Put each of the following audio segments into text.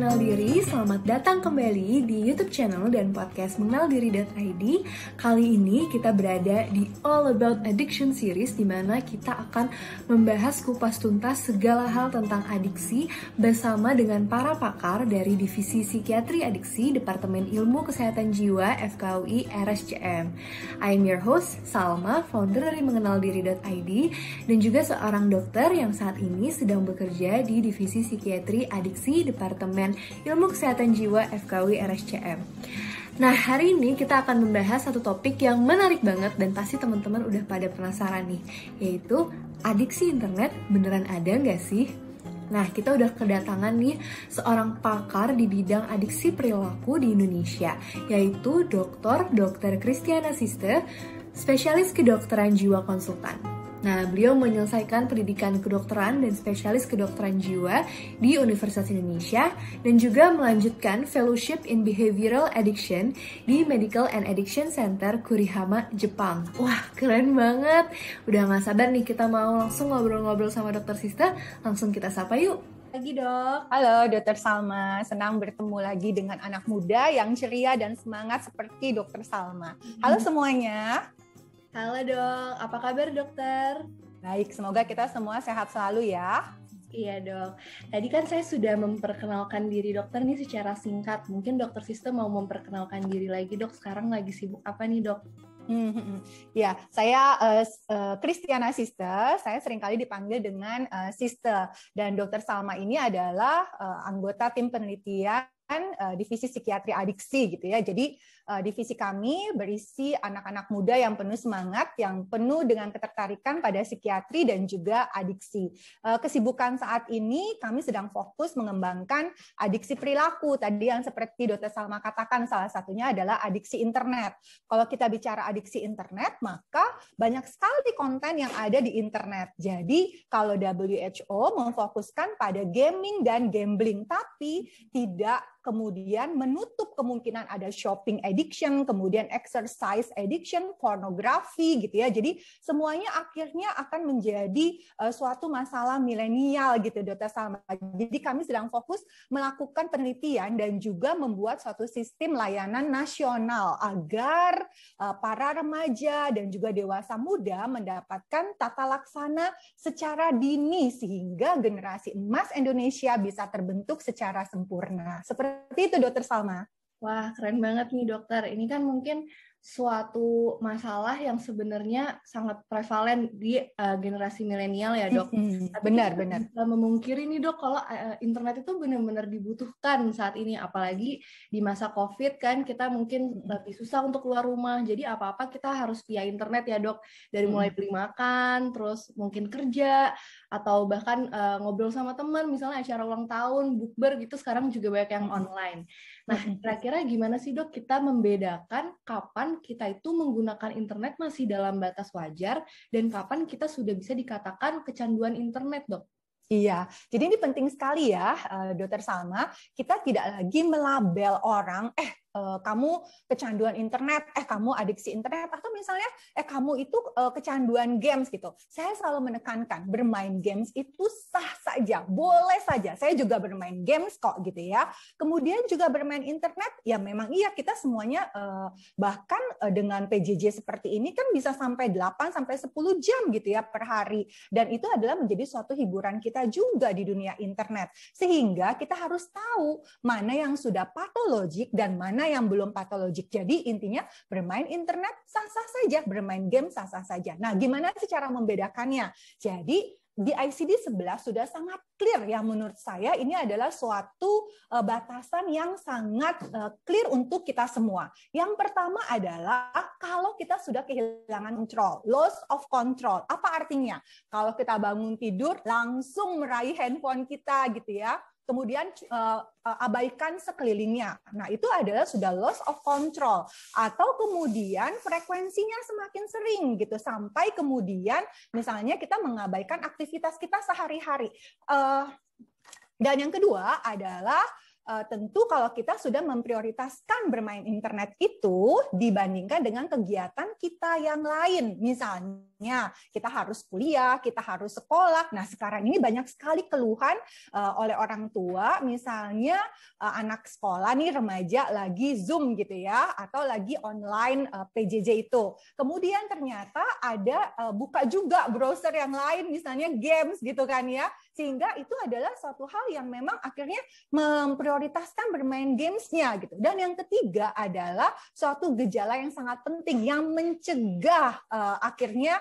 mengenal diri, selamat datang kembali di YouTube channel dan podcast mengenaldiri.id. Kali ini kita berada di All About Addiction series, di mana kita akan membahas kupas tuntas segala hal tentang adiksi bersama dengan para pakar dari Divisi Psikiatri Adiksi Departemen Ilmu Kesehatan Jiwa FKUI RSCM. I'm your host, Salma, founder dari mengenaldiri.id, dan juga seorang dokter yang saat ini sedang bekerja di Divisi Psikiatri Adiksi Departemen Ilmu Kesehatan Jiwa FKUI RSCM. Nah, hari ini kita akan membahas satu topik yang menarik banget dan pasti teman-teman udah pada penasaran nih, yaitu adiksi internet beneran ada nggak sih? Nah, kita udah kedatangan nih seorang pakar di bidang adiksi perilaku di Indonesia, yaitu Dr. Christiana Sister, spesialis kedokteran jiwa konsultan. Nah, beliau menyelesaikan pendidikan kedokteran dan spesialis kedokteran jiwa di Universitas Indonesia dan juga melanjutkan Fellowship in Behavioral Addiction di Medical and Addiction Center Kurihama, Jepang. Wah, keren banget. Udah gak sabar nih kita mau langsung ngobrol-ngobrol sama Dr. Sister. Langsung kita sapa yuk. Lagi dok. Halo Dr. Salma, senang bertemu lagi dengan anak muda yang ceria dan semangat seperti Dr. Salma. Halo semuanya. Halo dok, apa kabar dokter? Baik, semoga kita semua sehat selalu ya. Iya dok, tadi kan saya sudah memperkenalkan diri dokter nih secara singkat. Mungkin dokter Sister mau memperkenalkan diri lagi dok, sekarang lagi sibuk apa nih dok? Ya, saya Christiana Sister, saya seringkali dipanggil dengan Sister. Dan Dr. Salma ini adalah anggota tim penelitian Divisi Psikiatri Adiksi gitu ya. Jadi divisi kami berisi anak-anak muda yang penuh semangat, yang penuh dengan ketertarikan pada psikiatri dan juga adiksi. Kesibukan saat ini kami sedang fokus mengembangkan adiksi perilaku. Tadi yang seperti Dr. Salma katakan, salah satunya adalah adiksi internet. Kalau kita bicara adiksi internet, maka banyak sekali konten yang ada di internet. Jadi kalau WHO memfokuskan pada gaming dan gambling, tapi tidak kemudian menutup kemungkinan ada shopping addiction, kemudian exercise addiction, pornografi gitu ya. Jadi semuanya akhirnya akan menjadi suatu masalah milenial gitu, Dr. Salma. Jadi kami sedang fokus melakukan penelitian dan juga membuat suatu sistem layanan nasional agar para remaja dan juga dewasa muda mendapatkan tata laksana secara dini sehingga generasi emas Indonesia bisa terbentuk secara sempurna. Seperti itu, Dr. Salma. Wah, keren banget nih dokter. Ini kan mungkin suatu masalah yang sebenarnya sangat prevalen di generasi milenial ya dok. Benar. Bisa memungkiri nih dok kalau internet itu benar-benar dibutuhkan saat ini, apalagi di masa COVID kan kita mungkin lebih susah untuk keluar rumah. Jadi apa-apa kita harus via internet ya dok. Dari mulai beli makan, terus mungkin kerja, atau bahkan ngobrol sama teman, misalnya acara ulang tahun, bukber gitu, sekarang juga banyak yang online. Nah, kira-kira gimana sih dok kita membedakan kapan kita itu menggunakan internet masih dalam batas wajar dan kapan kita sudah bisa dikatakan kecanduan internet, dok? Iya, jadi ini penting sekali ya, Dr. Salma. Kita tidak lagi melabel orang, kamu kecanduan internet, kamu adiksi internet, atau misalnya kamu itu kecanduan games gitu. Saya selalu menekankan bermain games itu sah saja, boleh saja. Saya juga bermain games kok gitu ya. Kemudian juga bermain internet, ya memang iya kita semuanya bahkan dengan PJJ seperti ini kan bisa sampai 8 sampai 10 jam gitu ya per hari. Dan itu adalah menjadi suatu hiburan kita juga di dunia internet. Sehingga kita harus tahu mana yang sudah patologik dan mana yang belum patologik. Jadi intinya bermain internet sah-sah saja, bermain game sah-sah saja. Nah, gimana sih cara membedakannya? Jadi di ICD-11 sudah sangat clear ya menurut saya, ini adalah suatu batasan yang sangat clear untuk kita semua. Yang pertama adalah kalau kita sudah kehilangan kontrol, loss of control. Apa artinya? Kalau kita bangun tidur langsung meraih handphone kita gitu ya. Kemudian abaikan sekelilingnya. Nah, itu adalah sudah loss of control. Atau kemudian frekuensinya semakin sering gitu, sampai kemudian misalnya kita mengabaikan aktivitas kita sehari-hari. Dan yang kedua adalah tentu kalau kita sudah memprioritaskan bermain internet itu dibandingkan dengan kegiatan kita yang lain. Misalnya kita harus kuliah, kita harus sekolah. Nah sekarang ini banyak sekali keluhan oleh orang tua, misalnya anak sekolah nih, remaja lagi Zoom gitu ya, atau lagi online PJJ itu. Kemudian ternyata ada buka juga browser yang lain, misalnya games gitu kan ya. Sehingga itu adalah suatu hal yang memang akhirnya memprioritaskan bermain gamesnya gitu. Dan yang ketiga adalah suatu gejala yang sangat penting yang mencegah akhirnya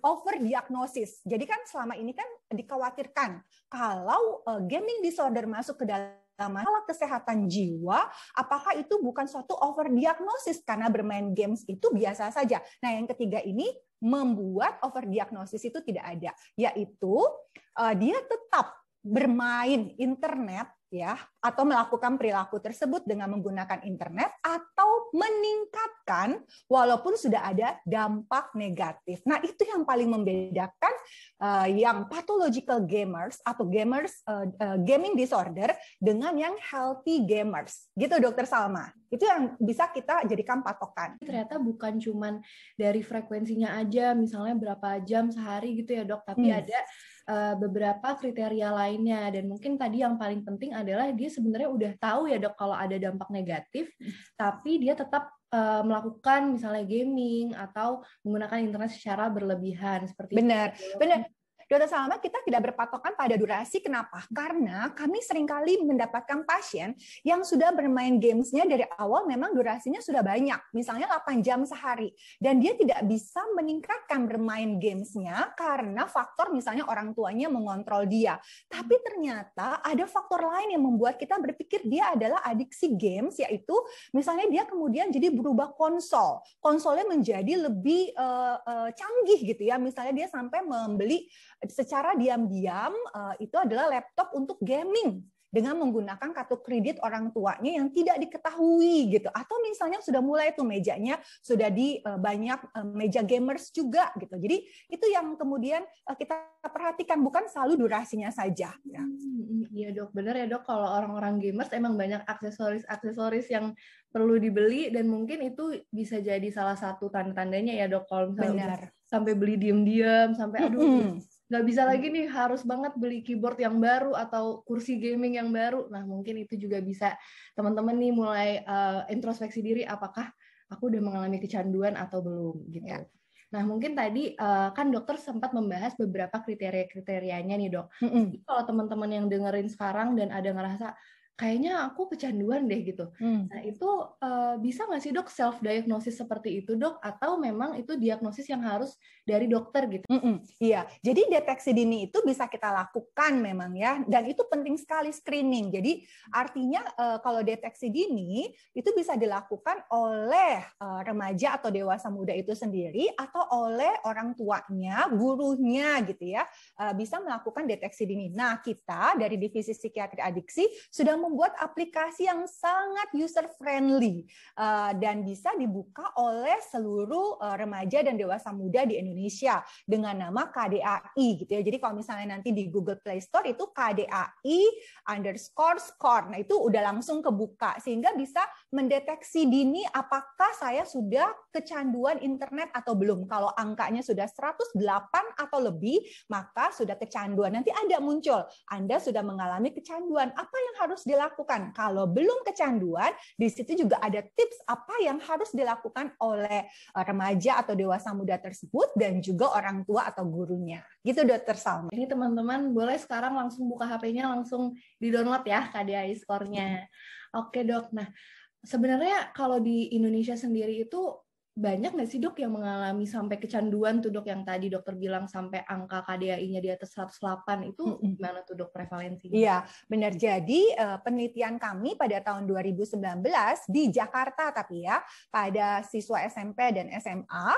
overdiagnosis. Jadi kan selama ini kan dikhawatirkan kalau gaming disorder masuk ke dalam masalah kesehatan jiwa, apakah itu bukan suatu overdiagnosis karena bermain games itu biasa saja. Nah, yang ketiga ini membuat overdiagnosis itu tidak ada, yaitu dia tetap bermain internet ya, atau melakukan perilaku tersebut dengan menggunakan internet atau meningkatkan walaupun sudah ada dampak negatif. Nah, itu yang paling membedakan yang pathological gamers atau gamers gaming disorder dengan yang healthy gamers. Gitu Dokter Salma. Itu yang bisa kita jadikan patokan. Ternyata bukan cuman dari frekuensinya aja, misalnya berapa jam sehari gitu ya Dok, tapi ada beberapa kriteria lainnya. Dan mungkin tadi yang paling penting adalah dia sebenarnya udah tahu ya Dok kalau ada dampak negatif, tapi dia tetap melakukan misalnya gaming atau menggunakan internet secara berlebihan seperti benar, itu. Benar. Dokter Salma, kita tidak berpatokan pada durasi. Kenapa? Karena kami seringkali mendapatkan pasien yang sudah bermain gamesnya dari awal memang durasinya sudah banyak. Misalnya 8 jam sehari. Dan dia tidak bisa meningkatkan bermain gamesnya karena faktor misalnya orang tuanya mengontrol dia. Tapi ternyata ada faktor lain yang membuat kita berpikir dia adalah adiksi games, yaitu misalnya dia kemudian jadi berubah konsol. Konsolnya menjadi lebih canggih gitu ya. Misalnya dia sampai membeli secara diam-diam itu adalah laptop untuk gaming dengan menggunakan kartu kredit orang tuanya yang tidak diketahui gitu, atau misalnya sudah mulai tuh mejanya sudah di banyak meja gamers juga gitu. Jadi itu yang kemudian kita perhatikan, bukan selalu durasinya saja ya. Iya Dok, benar ya Dok, kalau orang-orang gamers emang banyak aksesoris yang perlu dibeli, dan mungkin itu bisa jadi salah satu tanda-tandanya ya Dok, kalau misalnya sampai beli diam-diam, sampai aduh nggak bisa lagi nih, harus banget beli keyboard yang baru atau kursi gaming yang baru. Nah, mungkin itu juga bisa teman-teman nih mulai introspeksi diri, apakah aku udah mengalami kecanduan atau belum gitu. Ya. Nah, mungkin tadi kan dokter sempat membahas beberapa kriteria-kriterianya nih Dok. Jadi kalau teman-teman yang dengerin sekarang dan ada ngerasa kayaknya aku kecanduan deh gitu. Nah itu bisa nggak sih Dok self-diagnosis seperti itu Dok? Atau memang itu diagnosis yang harus dari dokter gitu? Iya, jadi deteksi dini itu bisa kita lakukan memang ya. Dan itu penting sekali screening. Jadi artinya kalau deteksi dini itu bisa dilakukan oleh remaja atau dewasa muda itu sendiri, atau oleh orang tuanya, gurunya gitu ya. Bisa melakukan deteksi dini. Nah kita dari Divisi Psikiatri Adiksi sudah membuat aplikasi yang sangat user-friendly dan bisa dibuka oleh seluruh remaja dan dewasa muda di Indonesia dengan nama KDAI gitu ya. Jadi kalau misalnya nanti di Google Play Store itu KDAI_score. Nah itu udah langsung kebuka sehingga bisa mendeteksi dini apakah saya sudah kecanduan internet atau belum. Kalau angkanya sudah 108 atau lebih, maka sudah kecanduan. Nanti ada muncul, Anda sudah mengalami kecanduan. Apa yang harus dilakukan? Kalau belum kecanduan, di situ juga ada tips apa yang harus dilakukan oleh remaja atau dewasa muda tersebut dan juga orang tua atau gurunya. Gitu Dokter Salma. Ini teman-teman boleh sekarang langsung buka HP-nya, langsung di-download ya KDAI score-nya. Oke Dok, nah sebenarnya kalau di Indonesia sendiri itu banyak nggak sih Dok yang mengalami sampai kecanduan tuh Dok, yang tadi dokter bilang sampai angka KDAI-nya di atas 108, itu gimana tuh Dok prevalensinya? Iya, benar. Jadi penelitian kami pada tahun 2019 di Jakarta, tapi ya pada siswa SMP dan SMA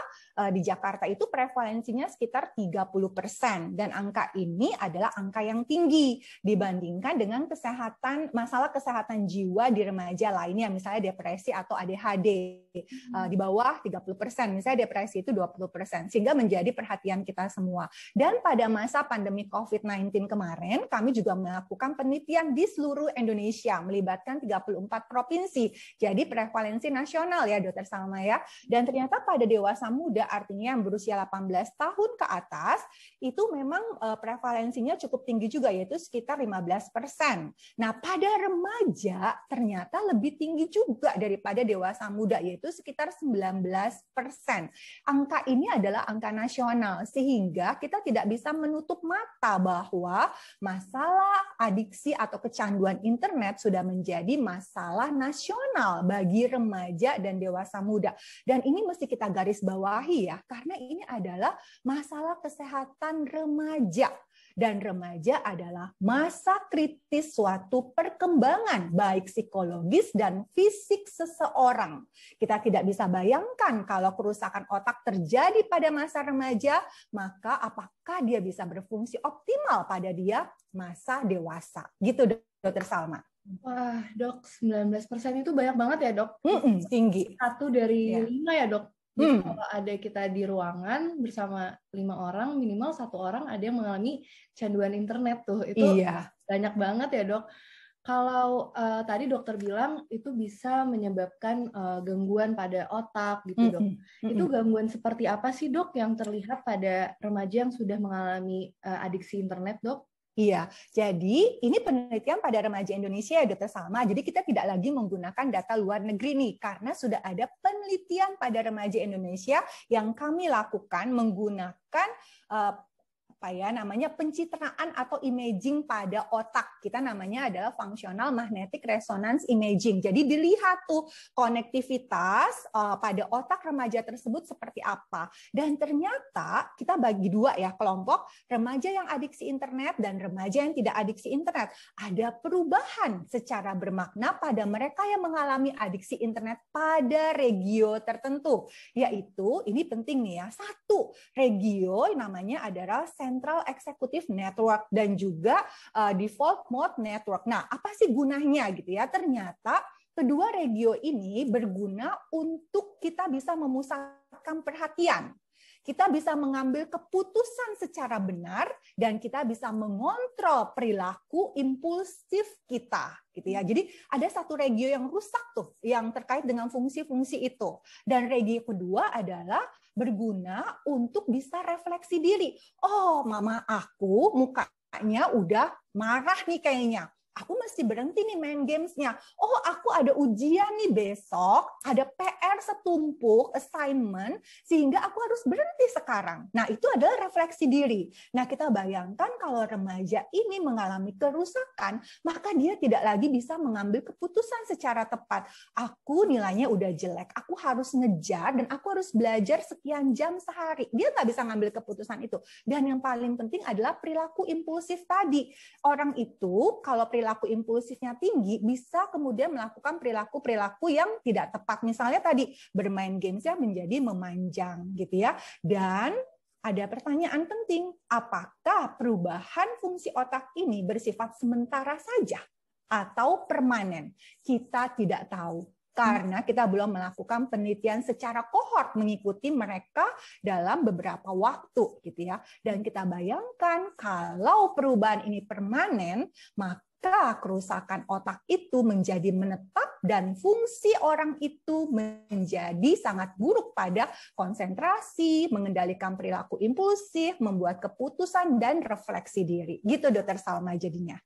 di Jakarta itu prevalensinya sekitar 30%, dan angka ini adalah angka yang tinggi dibandingkan dengan masalah kesehatan jiwa di remaja lainnya, misalnya depresi atau ADHD di bawah 30%, misalnya depresi itu 20%, sehingga menjadi perhatian kita semua. Dan pada masa pandemi COVID-19 kemarin, kami juga melakukan penelitian di seluruh Indonesia, melibatkan 34 provinsi. Jadi prevalensi nasional ya, Dr. Salma ya. Dan ternyata pada dewasa muda, artinya yang berusia 18 tahun ke atas, itu memang prevalensinya cukup tinggi juga, yaitu sekitar 15%. Nah, pada remaja ternyata lebih tinggi juga daripada dewasa muda, yaitu sekitar 19%. Angka ini adalah angka nasional, sehingga kita tidak bisa menutup mata bahwa masalah adiksi atau kecanduan internet sudah menjadi masalah nasional bagi remaja dan dewasa muda. Dan ini mesti kita garis bawahi ya, karena ini adalah masalah kesehatan remaja. Dan remaja adalah masa kritis suatu perkembangan baik psikologis dan fisik seseorang. Kita tidak bisa bayangkan kalau kerusakan otak terjadi pada masa remaja, maka apakah dia bisa berfungsi optimal pada dia masa dewasa. Gitu, Dr. Salma. Wah, Dok, 19% itu banyak banget ya, Dok? Tinggi. 1 dari 5 ya, Dok? Jadi kalau ada kita di ruangan bersama 5 orang, minimal 1 orang ada yang mengalami canduan internet tuh. Itu banyak banget ya, Dok. Kalau tadi dokter bilang itu bisa menyebabkan gangguan pada otak gitu, Dok. Itu gangguan seperti apa sih, Dok, yang terlihat pada remaja yang sudah mengalami adiksi internet, Dok? Iya, jadi ini penelitian pada remaja Indonesia ya, Dr. Salma. Jadi kita tidak lagi menggunakan data luar negeri nih, karena sudah ada penelitian pada remaja Indonesia yang kami lakukan menggunakan pencitraan atau imaging pada otak. Kita namanya adalah functional magnetic resonance imaging. Jadi dilihat tuh konektivitas pada otak remaja tersebut seperti apa. Dan ternyata kita bagi 2 ya, kelompok remaja yang adiksi internet dan remaja yang tidak adiksi internet. Ada perubahan secara bermakna pada mereka yang mengalami adiksi internet pada regio tertentu. Yaitu, ini penting nih ya, 1 regio namanya adalah Central Executive Network dan juga Default Mode Network. Nah, apa sih gunanya gitu ya? Ternyata kedua regio ini berguna untuk kita bisa memusatkan perhatian. Kita bisa mengambil keputusan secara benar dan kita bisa mengontrol perilaku impulsif kita gitu ya. Jadi ada 1 regio yang rusak tuh yang terkait dengan fungsi-fungsi itu. Dan regio kedua adalah berguna untuk bisa refleksi diri. Oh, mama aku mukanya udah marah nih kayaknya. Aku mesti berhenti nih main gamesnya. Oh, aku ada ujian nih besok, ada PR setumpuk, assignment, sehingga aku harus berhenti sekarang. Nah, itu adalah refleksi diri. Nah, kita bayangkan kalau remaja ini mengalami kerusakan, maka dia tidak lagi bisa mengambil keputusan secara tepat. Aku nilainya udah jelek, aku harus ngejar, dan aku harus belajar sekian jam sehari. Dia nggak bisa ngambil keputusan itu. Dan yang paling penting adalah perilaku impulsif tadi. Orang itu, kalau perilaku impulsifnya tinggi, bisa kemudian melakukan perilaku-perilaku yang tidak tepat. Misalnya tadi bermain gamesnya menjadi memanjang gitu ya. Dan ada pertanyaan penting, apakah perubahan fungsi otak ini bersifat sementara saja atau permanen? Kita tidak tahu. Karena kita belum melakukan penelitian secara kohort mengikuti mereka dalam beberapa waktu gitu ya. Dan kita bayangkan kalau perubahan ini permanen, maka kerusakan otak itu menjadi menetap dan fungsi orang itu menjadi sangat buruk pada konsentrasi, mengendalikan perilaku impulsif, membuat keputusan dan refleksi diri. Gitu, Dr. Salma jadinya.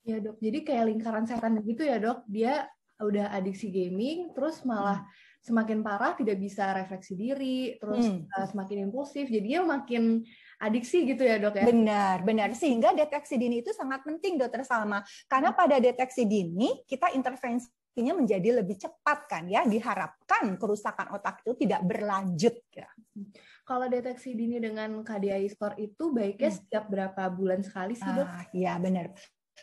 Ya, Dok. Jadi kayak lingkaran setan gitu ya, Dok. Dia udah adiksi gaming, terus malah semakin parah, tidak bisa refleksi diri, terus semakin impulsif, jadinya makin adiksi gitu ya, Dok ya? Benar. Sehingga deteksi dini itu sangat penting, Dr. Salma. Karena pada deteksi dini, kita intervensinya menjadi lebih cepat kan ya, diharapkan kerusakan otak itu tidak berlanjut. Ya. Kalau deteksi dini dengan KDI score itu baiknya setiap berapa bulan sekali sih, Dok? Iya, benar.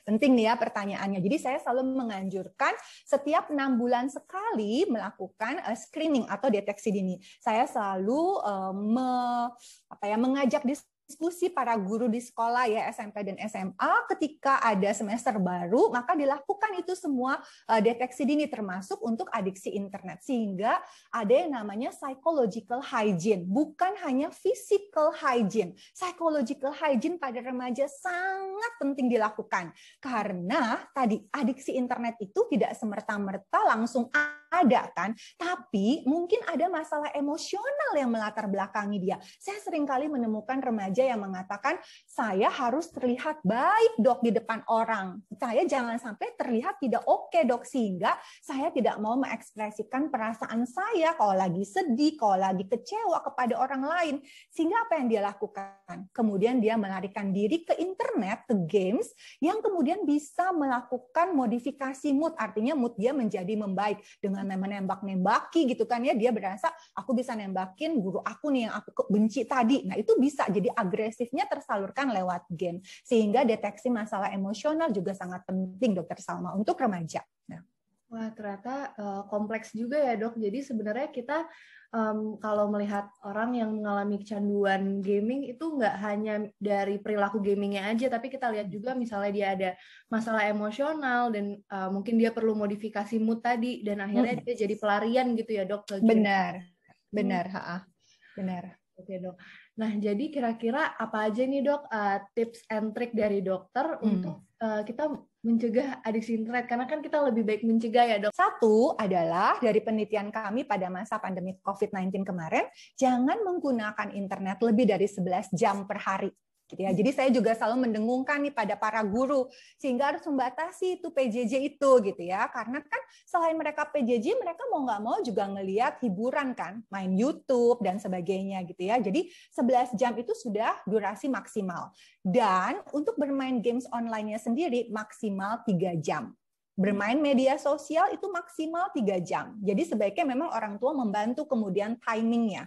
Penting nih ya pertanyaannya. Jadi saya selalu menganjurkan setiap 6 bulan sekali melakukan screening atau deteksi dini. Saya selalu mengajak diskusi diskusi para guru di sekolah ya SMP dan SMA ketika ada semester baru, maka dilakukan itu semua deteksi dini termasuk untuk adiksi internet, sehingga ada yang namanya psychological hygiene, bukan hanya physical hygiene. Psychological hygiene pada remaja sangat penting dilakukan karena tadi adiksi internet itu tidak semerta-merta langsung ada kan, tapi mungkin ada masalah emosional yang melatar belakangi dia. Saya sering kali menemukan remaja yang mengatakan, saya harus terlihat baik dok di depan orang. Saya jangan sampai terlihat tidak oke dok, sehingga saya tidak mau mengekspresikan perasaan saya kalau lagi sedih, kalau lagi kecewa kepada orang lain. Sehingga apa yang dia lakukan? Kemudian dia melarikan diri ke internet, ke games, yang kemudian bisa melakukan modifikasi mood. Artinya mood dia menjadi membaik dengan menembak-nembaki gitu kan ya. Dia berasa aku bisa nembakin guru aku nih yang aku benci tadi. Nah itu bisa jadi agresifnya tersalurkan lewat game. Sehingga deteksi masalah emosional juga sangat penting Dokter Salma untuk remaja. Nah. Wah ternyata kompleks juga ya dok. Jadi sebenarnya kita kalau melihat orang yang mengalami kecanduan gaming itu nggak hanya dari perilaku gamingnya aja, tapi kita lihat juga misalnya dia ada masalah emosional dan mungkin dia perlu modifikasi mood tadi dan akhirnya dia jadi pelarian gitu ya dok. Benar. Oke dok. Nah jadi kira-kira apa aja nih dok tips and trick dari dokter untuk kita mencegah adiksi internet, karena kan kita lebih baik mencegah ya dok. Satu adalah dari penelitian kami pada masa pandemi COVID-19 kemarin, jangan menggunakan internet lebih dari 11 jam per hari. Gitu ya. Jadi saya juga selalu mendengungkan nih pada para guru sehingga harus membatasi itu PJJ itu gitu ya, karena kan selain mereka PJJ mereka mau nggak mau juga ngelihat hiburan kan, main YouTube dan sebagainya gitu ya. Jadi 11 jam itu sudah durasi maksimal, dan untuk bermain games online-nya sendiri maksimal 3 jam. Bermain media sosial itu maksimal 3 jam. Jadi sebaiknya memang orang tua membantu kemudian timingnya.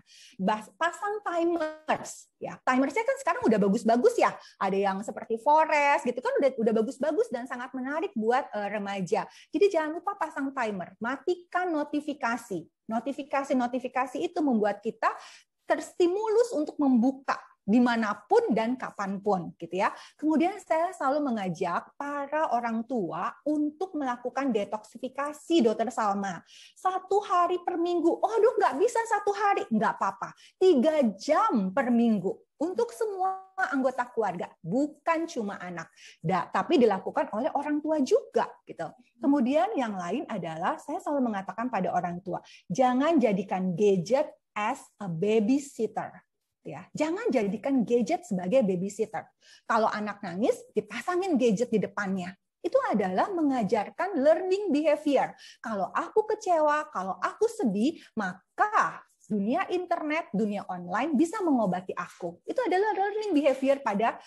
Pasang timers. Ya, timersnya kan sekarang udah bagus-bagus ya. Ada yang seperti Forest gitu kan udah bagus-bagus dan sangat menarik buat remaja. Jadi jangan lupa pasang timer. Matikan notifikasi. Notifikasi itu membuat kita terstimulus untuk membuka dimanapun dan kapanpun, gitu ya. Kemudian saya selalu mengajak para orang tua untuk melakukan detoksifikasi, Dokter Salma. 1 hari per minggu. Oh, aduh, nggak bisa 1 hari. Nggak apa-apa. 3 jam per minggu. Untuk semua anggota keluarga, bukan cuma anak. Tapi dilakukan oleh orang tua juga, gitu. Kemudian yang lain adalah, saya selalu mengatakan pada orang tua, jangan jadikan gadget as a babysitter. Ya, jangan jadikan gadget sebagai babysitter. Kalau anak nangis, dipasangin gadget di depannya. Itu adalah mengajarkan learning behavior. Kalau aku kecewa, kalau aku sedih, maka dunia internet, dunia online bisa mengobati aku. Itu adalah learning behavior pada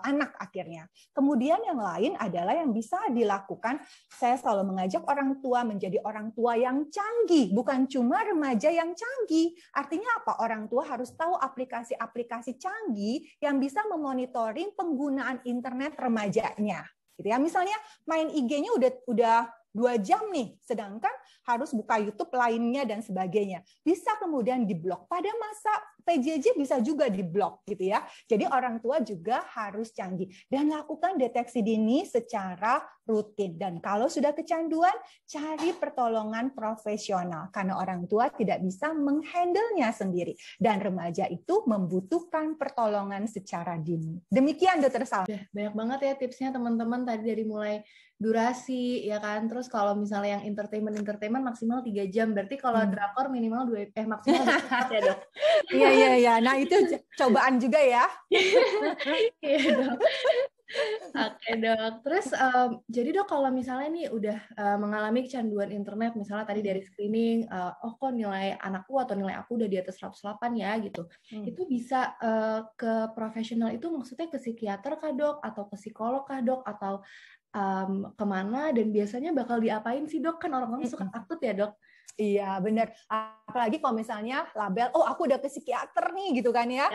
anak akhirnya. Kemudian yang lain adalah yang bisa dilakukan, saya selalu mengajak orang tua menjadi orang tua yang canggih, bukan cuma remaja yang canggih. Artinya apa? Orang tua harus tahu aplikasi-aplikasi canggih yang bisa memonitoring penggunaan internet remajanya. Gitu ya. Misalnya main IG-nya udah 2 jam nih, sedangkan harus buka YouTube lainnya dan sebagainya. Bisa kemudian diblok. Pada masa PJJ bisa juga diblok gitu ya. Jadi orang tua juga harus canggih dan lakukan deteksi dini secara rutin. Dan kalau sudah kecanduan, cari pertolongan profesional karena orang tua tidak bisa menghandle-nya sendiri. Dan remaja itu membutuhkan pertolongan secara dini. Demikian Dokter Salma. Banyak banget ya tipsnya teman-teman, tadi dari mulai durasi ya kan, terus kalau misalnya yang entertainment maksimal 3 jam, berarti kalau drakor minimal maksimal 2 jam ya dok. Iya. Nah itu cobaan juga ya. Iya dok. Oke dok, terus jadi dok kalau misalnya nih udah mengalami kecanduan internet, misalnya tadi dari screening, oh kok nilai anakku atau nilai aku udah di atas 108 ya gitu, itu bisa ke profesional, itu maksudnya ke psikiater kah dok, atau ke psikolog kah dok, atau kemana, dan biasanya bakal diapain sih dok? Kan orang-orang suka takut ya dok. Iya, benar. Apalagi kalau misalnya label, oh aku udah ke psikiater nih gitu kan ya.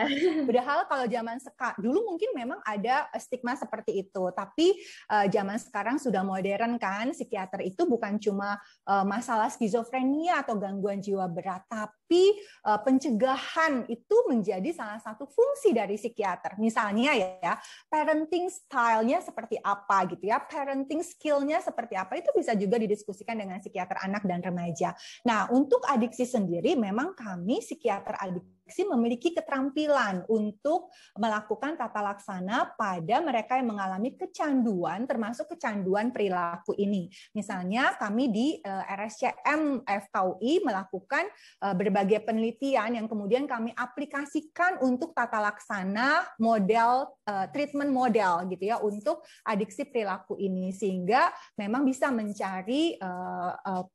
Padahal kalau zaman dulu mungkin memang ada stigma seperti itu. Tapi zaman sekarang sudah modern kan, psikiater itu bukan cuma masalah skizofrenia atau gangguan jiwa berat, tapi pencegahan itu menjadi salah satu fungsi dari psikiater. Misalnya ya, parenting style-nya seperti apa gitu ya, parenting skill-nya seperti apa, itu bisa juga didiskusikan dengan psikiater anak dan remaja. Nah, untuk adiksi sendiri memang kami psikiater adiksi memiliki keterampilan untuk melakukan tata laksana pada mereka yang mengalami kecanduan, termasuk kecanduan perilaku ini. Misalnya kami di RSCM FKUI melakukan berbagai penelitian yang kemudian kami aplikasikan untuk tata laksana model treatment model gitu ya untuk adiksi perilaku ini, sehingga memang bisa mencari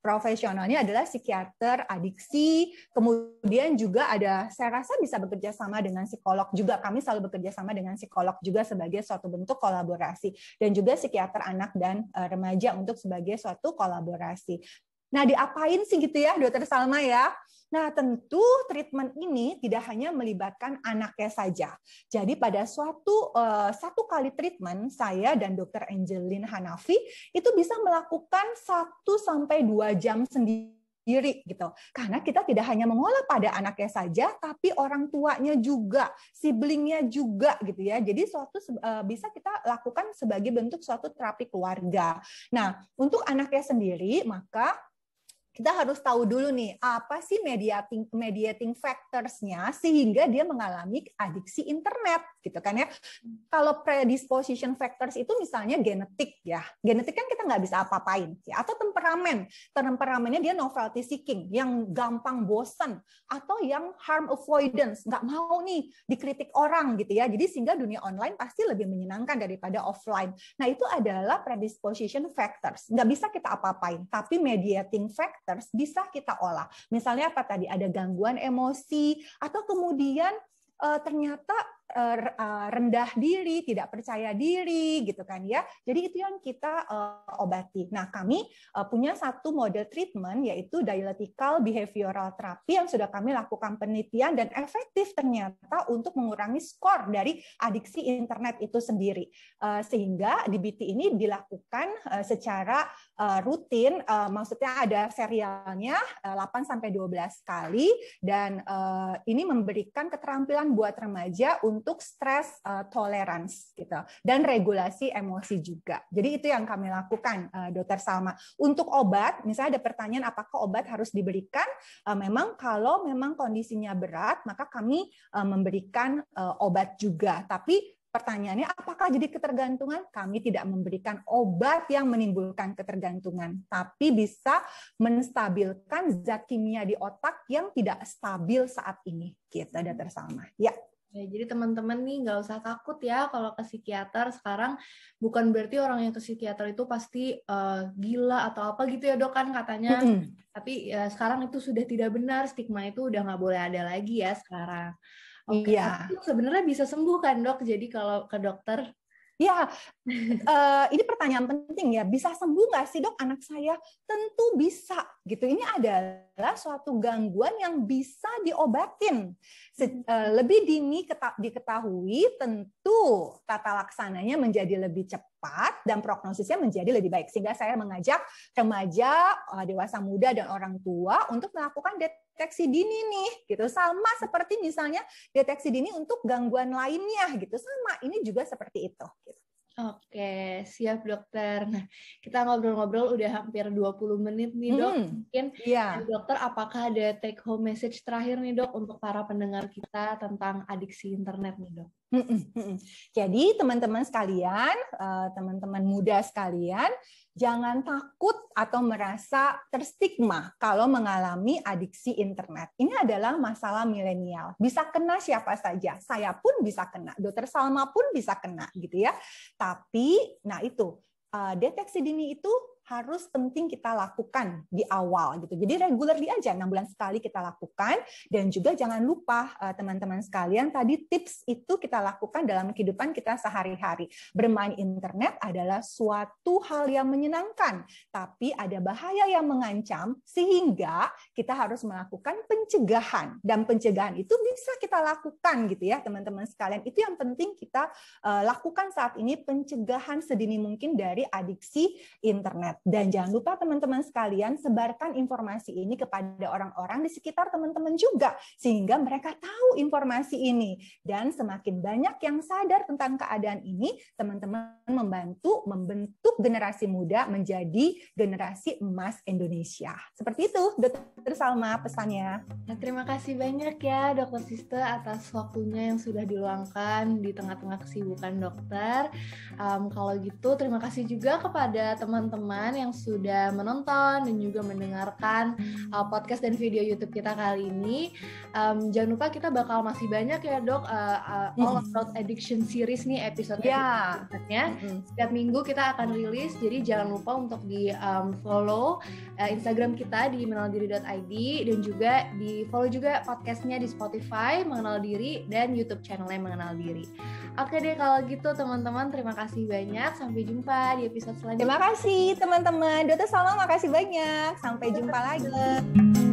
profesionalnya adalah psikiater adiksi, kemudian juga ada, saya rasa bisa bekerja sama dengan psikolog juga, kami selalu bekerja sama dengan psikolog juga sebagai suatu bentuk kolaborasi, dan juga psikiater anak dan remaja untuk sebagai suatu kolaborasi. Nah, diapain sih gitu ya, Dokter Salma ya? Nah, tentu treatment ini tidak hanya melibatkan anaknya saja. Jadi pada satu kali treatment, saya dan Dokter Angelin Hanafi itu bisa melakukan 1-2 jam sendiri gitu. Karena kita tidak hanya mengolah pada anaknya saja, tapi orang tuanya juga, siblingnya juga gitu ya. Jadi bisa kita lakukan sebagai bentuk suatu terapi keluarga. Nah, untuk anaknya sendiri, maka kita harus tahu dulu nih, apa sih mediating factors-nya sehingga dia mengalami adiksi internet, gitu kan ya. Kalau predisposition factors itu misalnya genetik ya. Genetik kan kita nggak bisa apa-apain. Ya. Atau temperamennya dia novelty seeking, yang gampang bosen. Atau yang harm avoidance, nggak mau nih dikritik orang gitu ya. Jadi sehingga dunia online pasti lebih menyenangkan daripada offline. Nah itu adalah predisposition factors. Nggak bisa kita apa-apain, tapi mediating factors bisa kita olah. Misalnya apa tadi, ada gangguan emosi, atau kemudian ternyata rendah diri, tidak percaya diri, gitu kan ya. Jadi itu yang kita obati. Nah, kami punya satu model treatment yaitu dialectical behavioral therapy yang sudah kami lakukan penelitian dan efektif ternyata untuk mengurangi skor dari adiksi internet itu sendiri. Sehingga DBT ini dilakukan secara rutin, maksudnya ada serialnya 8-12 kali, dan ini memberikan keterampilan buat remaja untuk stress tolerance gitu, dan regulasi emosi juga. Jadi itu yang kami lakukan, Dokter Salma. Untuk obat, misalnya ada pertanyaan apakah obat harus diberikan, memang kalau memang kondisinya berat, maka kami memberikan obat juga. Tapi pertanyaannya, apakah jadi ketergantungan? Kami tidak memberikan obat yang menimbulkan ketergantungan, tapi bisa menstabilkan zat kimia di otak yang tidak stabil saat ini. Gitu, Dokter Salma. Ya. Ya, jadi teman-teman nih nggak usah takut ya kalau ke psikiater. Sekarang bukan berarti orang yang ke psikiater itu pasti gila atau apa gitu ya dok kan katanya. Tapi ya, sekarang itu sudah tidak benar, stigma itu udah nggak boleh ada lagi ya sekarang. Oke, Iya. sebenarnya bisa sembuh kan dok? Jadi kalau ke dokter? Ya, ini pertanyaan penting ya. Bisa sembuh nggak sih dok anak saya? Tentu bisa. Gitu. Ini adalah suatu gangguan yang bisa diobatin. Lebih dini diketahui, tentu tata laksananya menjadi lebih cepat dan prognosisnya menjadi lebih baik. Sehingga saya mengajak remaja, dewasa muda, dan orang tua untuk melakukan deteksi dini nih, gitu. Sama seperti misalnya deteksi dini untuk gangguan lainnya, gitu. Sama, ini juga seperti itu. Gitu. Oke, siap dokter. Nah, kita ngobrol-ngobrol udah hampir 20 menit nih dok. Mungkin dokter, apakah ada take home message terakhir nih dok untuk para pendengar kita tentang adiksi internet nih dok? Jadi teman-teman sekalian, teman-teman muda sekalian, jangan takut atau merasa terstigma kalau mengalami adiksi internet. Ini adalah masalah milenial. Bisa kena siapa saja. Saya pun bisa kena, Dokter Salma pun bisa kena gitu ya. Tapi, nah itu, deteksi dini itu harus penting kita lakukan di awal gitu. Jadi regularly aja 6 bulan sekali kita lakukan, dan juga jangan lupa teman-teman sekalian, tadi tips itu kita lakukan dalam kehidupan kita sehari-hari. Bermain internet adalah suatu hal yang menyenangkan, tapi ada bahaya yang mengancam, sehingga kita harus melakukan pencegahan, dan pencegahan itu bisa kita lakukan gitu ya teman-teman sekalian. Itu yang penting kita lakukan saat ini, pencegahan sedini mungkin dari adiksi internet. Dan jangan lupa teman-teman sekalian, sebarkan informasi ini kepada orang-orang di sekitar teman-teman juga, sehingga mereka tahu informasi ini. Dan semakin banyak yang sadar tentang keadaan ini, teman-teman membentuk generasi muda menjadi generasi emas Indonesia. Seperti itu, Dr. Salma pesannya. Nah, terima kasih banyak ya Dr. Siste atas waktunya yang sudah diluangkan di tengah-tengah kesibukan dokter. Kalau gitu, terima kasih juga kepada teman-teman yang sudah menonton dan juga mendengarkan podcast dan video YouTube kita kali ini. Jangan lupa kita bakal masih banyak ya Dok, All About Addiction series nih episode-nya. Setiap minggu kita akan rilis, jadi jangan lupa untuk di follow Instagram kita di mengenaldiri.id, dan juga di follow juga podcastnya di Spotify Mengenal Diri, dan YouTube channelnya Mengenal Diri. Oke deh kalau gitu teman-teman, terima kasih banyak. Sampai jumpa di episode selanjutnya. Terima kasih teman-teman. Dr. Salma makasih banyak. Sampai jumpa lagi.